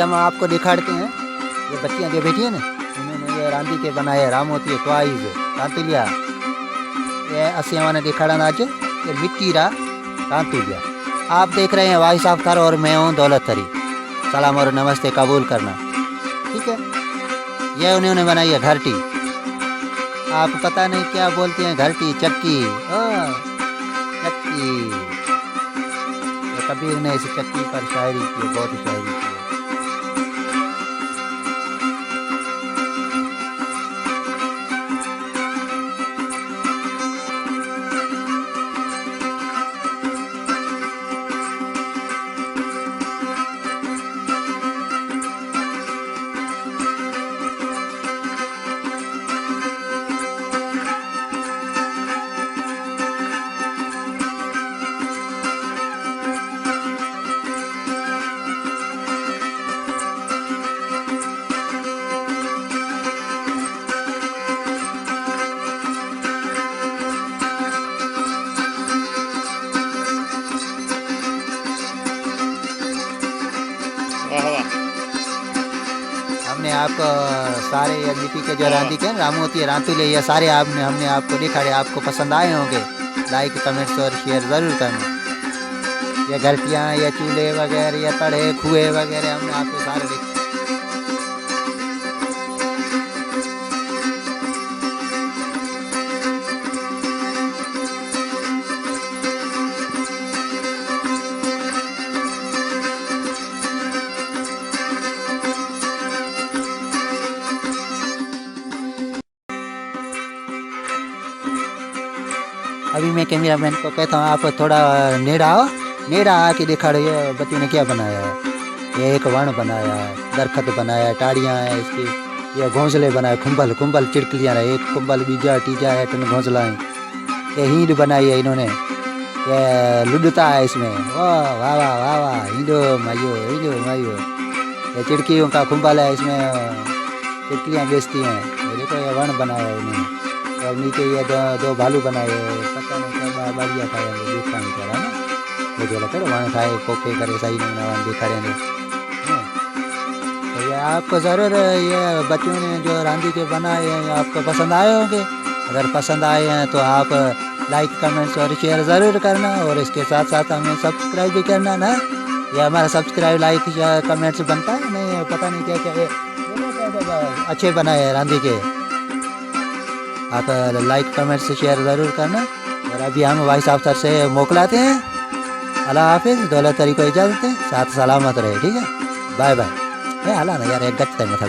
हम आपको दिखाते हैं। ये बच्चियाँ जो बैठी है ना, उन्होंने ये रांधी के बनाए राम होती है टॉइज तांतुलिया। ये असी हमने दिखाड़ा आज ये मिट्टी रा तांतुलिया। आप देख रहे हैं भाई साहब थर और मैं हूँ दौलत थरी। सलाम और नमस्ते कबूल करना, ठीक है। ये उन्होंने बनाई है घरटी। आप पता नहीं क्या बोलते हैं, घरटी चक्की। चक्की। ये कबीर ने इस चक्की पर शायरी की, बहुत शायरी की। हमने आपको सारे ये मिट्टी के जो रांधी के रामू होती है रांतुले, ये सारे हमने आपको दिखाए। आपको पसंद आए होंगे। लाइक कमेंट्स और शेयर ज़रूर करना। ये घरटियाँ, ये चूल्हे वगैरह, ये तड़े खुए वगैरह हमने आपको सारे दिखाए। अभी मैं कैमरामैन को कहता हूँ आप थोड़ा नेड़ा आओ, नेड़ा आके दिखाड़ो ये बच्चों ने क्या बनाया है। ये एक वण बनाया है, दरखत बनाया है, टाड़ियाँ हैं इसकी, ये घोंसले बनाए, कुंबल कुंबल चिड़कलियाँ रहे, एक कुंबल बीजा टीजा है, टन घोंसला है। ये हींड बनाई है इन्होंने, ये लुडता है इसमें। वाह वाह वाह वाह वाह, हींडो मायो, हींडो मायो। ये चिड़कियों का कुंबल है, इसमें चिड़कलियाँ बेचती हैं। ये देखो ये वण बनाया है इन्होंने। और नीचे ये दो भालू बनाए, पता नहीं क्या बढ़िया खाए देखा नहीं करा ना। मुझे लगा वहाँ खाए पोखे करे सही नहीं देखा रहे। तो ये आपको ज़रूर ये बच्चों ने जो रांधी के बनाए हैं आपको पसंद आए होंगे। अगर पसंद आए हैं तो आप लाइक कमेंट्स और शेयर ज़रूर करना, और इसके साथ साथ हमें सब्सक्राइब भी करना ना। ये हमारा सब्सक्राइब लाइक कमेंट्स बनता है नहीं, पता नहीं क्या क्या अच्छे बनाए हैं रांधी के। आप लाइक कमेंट से शेयर ज़रूर करना। और अभी हम भाई साहब सर से मोकलाते हैं। अल्लाह हाफिज़, दौलत तरी को इजाज़त है, साथ सलामत रहे, ठीक है। Bye bye. हला ना यार, एक गट है मथा।